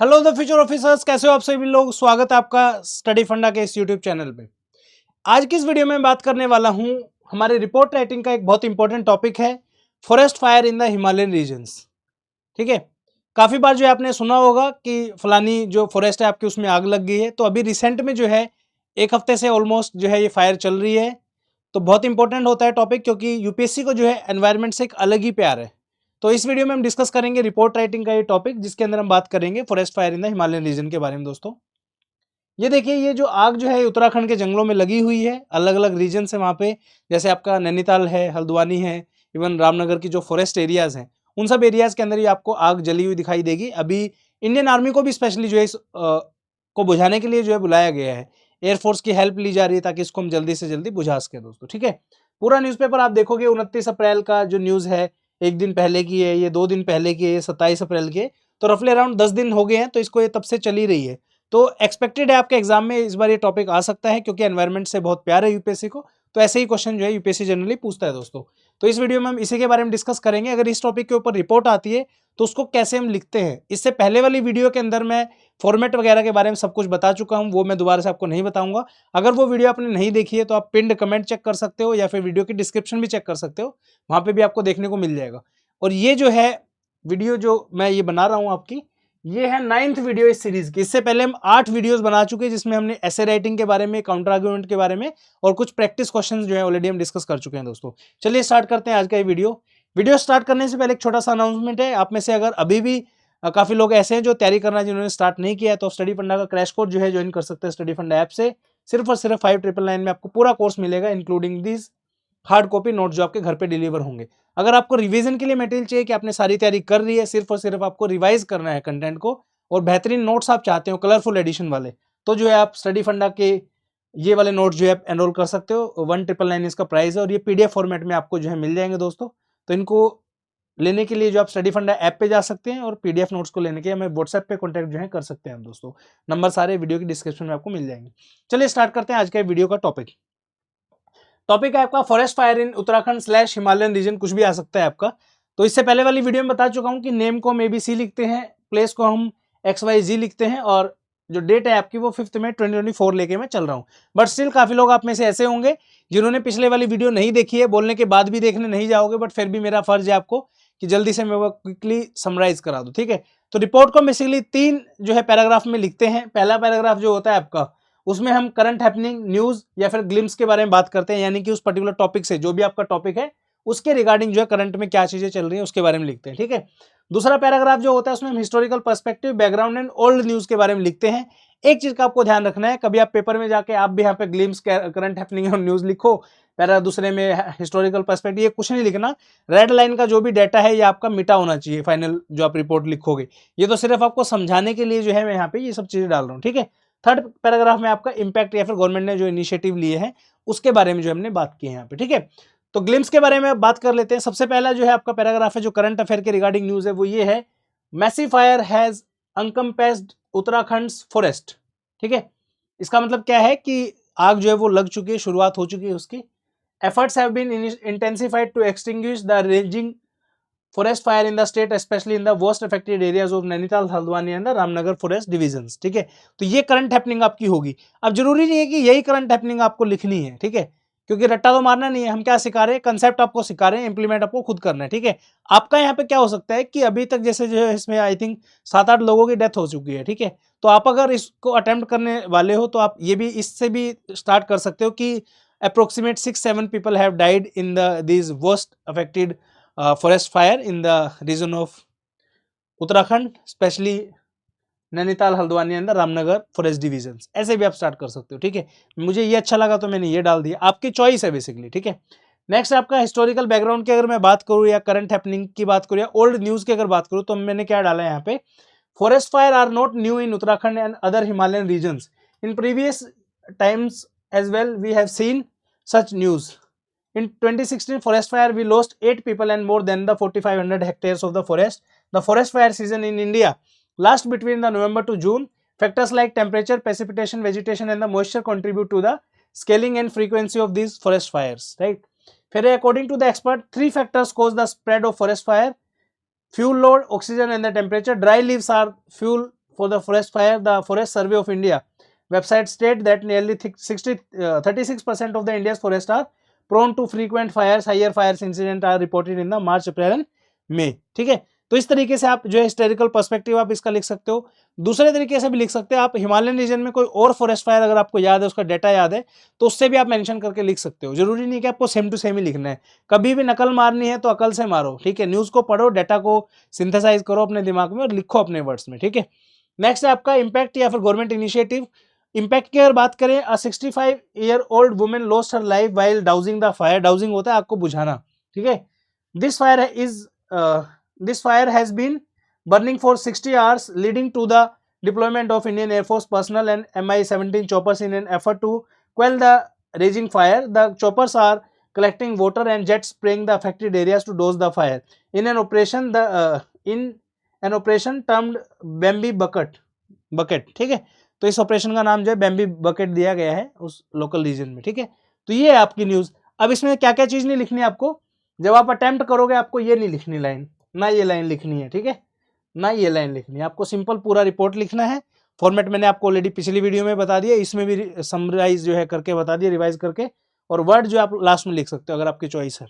Hello the future officers, कैसे हो आप सभी लोग। स्वागत है आपका स्टडी फंडा के इस यूट्यूब चैनल पे। आज की इस वीडियो में बात करने वाला हूं, हमारे रिपोर्ट राइटिंग का एक बहुत इंपॉर्टेंट टॉपिक है forest fire in the Himalayan regions. ठीक है, काफी बार जो है आपने सुना होगा कि फलानी जो फॉरेस्ट है आपकी उसमें आग लग गई है। तो अभी रिसेंट में जो है एक हफ्ते से ऑलमोस्ट जो है ये फायर चल रही है। तो बहुत इंपॉर्टेंट होता है टॉपिक, क्योंकि यूपीएससी को जो है एनवायरनमेंट से एक अलग ही प्यार है। तो इस वीडियो में हम डिस्कस करेंगे रिपोर्ट राइटिंग का ये टॉपिक, जिसके अंदर हम बात करेंगे forest fire in the Himalayan region के बारे में। दोस्तों ये देखिए, ये जो आग जो है उत्तराखंड के जंगलों में लगी हुई है, अलग अलग रीजन है वहाँ पे। जैसे आपका नैनीताल है, हल्द्वानी है, इवन रामनगर की जो फॉरेस्ट एरियाज हैं, उन सब एरियाज के अंदर ही आपको आग जली हुई दिखाई देगी। अभी इंडियन आर्मी को भी स्पेशली जो है इस को बुझाने के लिए जो है बुलाया गया है। एयरफोर्स की हेल्प ली जा रही है ताकि इसको हम जल्दी से जल्दी बुझा सकें दोस्तों। ठीक है, पूरा न्यूज़पेपर आप देखोगे 29 अप्रैल का जो न्यूज़ है, एक दिन पहले की है, ये 2 दिन पहले की है, 27 अप्रैल की है। तो रफली अराउंड 10 दिन हो गए हैं, तो इसको ये तब से चली रही है। तो एक्सपेक्टेड है आपके एग्जाम में इस बार ये टॉपिक आ सकता है, क्योंकि एनवायरनमेंट से बहुत प्यार है यूपीएससी को। तो ऐसे ही क्वेश्चन जो है यूपीएससी जनरली पूछता है दोस्तों। तो इस वीडियो में हम इसी के बारे में डिस्कस करेंगे। अगर इस टॉपिक के ऊपर रिपोर्ट आती है तो उसको कैसे हम लिखते हैं। इससे पहले वाली वीडियो के अंदर मैं फॉर्मेट वगैरह के बारे में सब कुछ बता चुका हूं, वो मैं दोबारा से आपको नहीं बताऊंगा। अगर वो वीडियो आपने नहीं देखी है तो आप पिंड कमेंट चेक कर सकते हो, या फिर वीडियो की डिस्क्रिप्शन भी चेक कर सकते हो, वहां पे भी आपको देखने को मिल जाएगा। और ये जो है वीडियो जो मैं ये बना रहा हूं आपकी, ये है 9th वीडियो इस सीरीज की। इससे पहले हम 8 वीडियोस बना चुके हैं, जिसमें हमने ऐसे राइटिंग के बारे में, काउंटर आर्गुमेंट के बारे में और कुछ प्रैक्टिस क्वेश्चंस जो है ऑलरेडी हम डिस्कस कर चुके हैं दोस्तों। चलिए स्टार्ट करते हैं आज का ये वीडियो स्टार्ट करने से पहले एक छोटा सा अनाउंसमेंट है। आप में से अगर अभी भी काफी लोग ऐसे हैं जो तैयारी करना जिन्होंने स्टार्ट नहीं किया है, तो स्टडी फंडा का क्रैश कोर्स जो है ज्वाइन कर सकते हैं स्टडी फंडा ऐप से। सिर्फ और सिर्फ 5999 में आपको पूरा कोर्स मिलेगा, including this hard copy note जो आपके घर पे डिलीवर होंगे। अगर आपको रिवीजन के लिए मटेरियल चाहिए कि आपने सारी तैयारी कर रही है, सिर्फ और सिर्फ आपको रिवाइज करना है कंटेंट को, और बेहतरीन नोट्स आप चाहते हो कलरफुल एडिशन वाले, तो जो है आप स्टडी फंडा के ये वाले नोट्स जो है एनरोल कर सकते हो। 1999 इसका प्राइस है, और ये पीडीएफ फॉर्मेट में आपको जो है मिल जाएंगे दोस्तों। तो इनको लेने के लिए जो आप स्टडी फंडा ऐप पे जा सकते हैं, और पीडीएफ नोट्स को लेने के लिए हमें व्हाट्सएप पे कॉन्टैक्ट जो है कर सकते हैं हम दोस्तों। नंबर सारे वीडियो की डिस्क्रिप्शन में आपको मिल जाएंगे। चलिए स्टार्ट करते हैं आज के वीडियो का टॉपिक है आपका forest fire in Uttarakhand / Himalayan region, कुछ भी आ सकता है आपका। तो इससे पहले वाली वीडियो में बता चुका हूं कि नेम को हम ABC लिखते हैं, प्लेस को हम XYZ लिखते हैं, और जो डेट है आपकी वो 5 मई 2024 लेके मैं चल रहा हूं। बट स्टिल काफी लोग आप में से ऐसे होंगे जिन्होंने पिछले वाली वीडियो नहीं देखी है, बोलने के बाद भी देखने नहीं जाओगे, बट फिर भी मेरा फर्ज है आपको कि जल्दी से मैं वो क्विकली समराइज करा दूं। ठीक है, तो रिपोर्ट को बेसिकली 3 जो है पैराग्राफ में लिखते हैं। पहला पैराग्राफ जो होता है आपका, उसमें हम करंट हैपनिंग, न्यूज या फिर ग्लिम्स के बारे में बात करते हैं, यानी कि उस पर्टिकुलर टॉपिक से, जो भी आपका टॉपिक है उसके रिगार्डिंग जो है करंट में क्या चीजें चल रही हैं उसके बारे में लिखते हैं। ठीक है, दूसरा पैराग्राफ जो होता है उसमें हम historical perspective, background and old news के बारे में लिखते हैं। एक चीज का आपको ध्यान रखना है, कभी आप पेपर में जाके आप भी यहाँ पे ग्लिम्स, करंट हैपनिंग और न्यूज लिखो, पैरा दूसरे में हिस्टोरिकल पर्सपेक्टिव, ये कुछ नहीं लिखना। रेड लाइन का जो भी डाटा है ये आपका मिटा होना चाहिए फाइनल जो आप रिपोर्ट लिखोगे। ये तो सिर्फ आपको समझाने के लिए जो है मैं यहाँ पे ये सब चीजें डाल रहा हूँ। ठीक है, थर्ड पैराग्राफ में आपका इंपैक्ट या फिर गवर्नमेंट ने जो इनिशिएटिव लिए हैं उसके बारे में जो हमने बात की है यहाँ पे। ठीक है, तो ग्लिम्स के बारे में बात कर लेते हैं। सबसे पहला जो है आपका पैराग्राफ है जो करंट अफेयर के रिगार्डिंग न्यूज है, वो ये है, massive fire has encompassed Uttarakhand forest. ठीक है, इसका मतलब क्या है कि आग जो है वो लग चुकी है, शुरुआत हो चुकी है उसकी। Efforts have been intensified to extinguish the raging forest fire in the state, specially in the worst affected areas of Nainital, Haldwani and the Ramnagar forest divisions. ठीक है, तो ये करंट हैपनिंग आपकी होगी। अब जरूरी नहीं है कि यही करंट हैपनिंग आपको लिखनी है, ठीक है, क्योंकि रट्टा तो मारना नहीं है। हम क्या सिखा रहे हैं, कंसेप्ट आपको सिखा रहे हैं, इंप्लीमेंट आपको खुद करना है। ठीक है, आपका यहाँ पे क्या हो सकता है कि अभी तक जैसे जो है इसमें आई थिंक 7-8 लोगों की डेथ हो चुकी है। ठीक है, तो आप अगर इसको अटेम्प्ट करने वाले हो तो आप ये भी इससे भी स्टार्ट कर सकते हो कि approximate 6-7 people have died in the this worst affected forest fire in the region of Uttarakhand, specially Nainital, Haldwani and Ramnagar forest division. ऐसे भी आप स्टार्ट कर सकते हो। ठीक है, मुझे ये अच्छा लगा तो मैंने ये डाल दिया, आपकी चॉइस है बेसिकली। ठीक है, नेक्स्ट आपका हिस्टोरिकल बैकग्राउंड की अगर मैं बात करूं, या करंट हैपनिंग की बात करूं, या ओल्ड न्यूज की अगर बात करूं, तो मैंने क्या डाला है यहाँ पे, forest fire are not new in Uttarakhand and other Himalayan regions, in previous times as well we have seen such news. In 2016 forest fire, we lost 8 people and more than the 4,500 hectares of the forest. The forest fire season in India lasts between the November to June. Factors like temperature, precipitation, vegetation, and the moisture contribute to the scaling and frequency of these forest fires. Right? Further, according to the expert, 3 factors cause the spread of forest fire: fuel load, oxygen, and the temperature. Dry leaves are fuel for the forest fire, the Forest Survey of India website state that nearly 36% of the India's forests are prone to frequent fires. Higher fires incident are reported in the March, April and May. ठीक है, तो इस तरीके से आप जो है historical perspective आप इसका लिख सकते हो। दूसरे तरीके से भी लिख सकते हैं आप, हिमालयन रीजन में कोई और फॉरेस्ट फायर अगर आपको याद है, उसका डेटा याद है, तो उससे भी आप मेंशन करके लिख सकते हो। जरूरी नहीं कि आपको सेम टू सेम ही लिखना है, कभी भी नकल मारनी है तो अकल से मारो, ठीक है। न्यूज़ को पढ़ो, डेटा को सिंथेसाइज करो अपने दिमाग में और लिखो अपने वर्ड्स में, ठीक है। नेक्स्ट है आपका इम्पैक्ट या फिर गवर्नमेंट इनिशिएटिव। इम्पैक्ट की अगर बात करें, a 65-year-old women lost her life while dousing the fire. Dousing होता है आग को बुझाना, ठीक है। This fire has been burning for 60 hours, leading to the deployment of Indian Air Force personnel and Mi-17 choppers in an effort to quell the raging fire. The choppers are collecting water and jet spraying the affected areas to douse the fire. In an operation termed Bambi Bucket, ठीक है। तो इस operation का नाम जो है Bambi Bucket दिया गया है उस लोकल रीजन में, ठीक है। तो ये है आपकी न्यूज। अब इसमें क्या क्या चीज नहीं लिखनी है आपको, जब आप अटेम्प्ट करोगे आपको ये नहीं लिखनी लाइन, ना ये लाइन लिखनी है, ठीक है, ना ये लाइन लिखनी है, आपको सिंपल पूरा रिपोर्ट लिखना है। फॉर्मेट मैंने आपको ऑलरेडी पिछली वीडियो में बता दिया, इसमें भी समराइज जो है करके बता दिया, रिवाइज करके। और वर्ड जो आप लास्ट में लिख सकते हो अगर आपकी चॉइस है।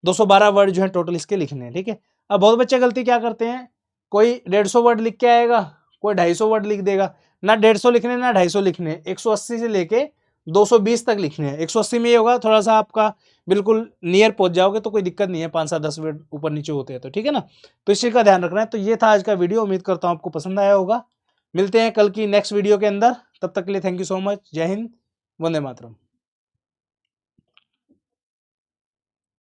212 वर्ड जो है टोटल इसके लिखने हैं, ठीक है। अब बहुत बच्चे गलती क्या करते हैं, कोई 150 वर्ड लिख के आएगा, कोई 250 वर्ड लिख देगा। ना 150 लिखने ना 250 लिखने, 180 से लेके 220 तक लिखने हैं। 180 में ये होगा थोड़ा सा आपका बिल्कुल नियर पहुंच जाओगे तो कोई दिक्कत नहीं है, 5-7-10 वर्ड ऊपर नीचे होते हैं तो, ठीक है ना। तो इस चीज का ध्यान रखना है। तो ये था आज का वीडियो, उम्मीद करता हूं आपको पसंद आया होगा। मिलते हैं कल की नेक्स्ट वीडियो के अंदर, तब तक के लिए थैंक यू सो मच। जय हिंद, वंदे मातरम।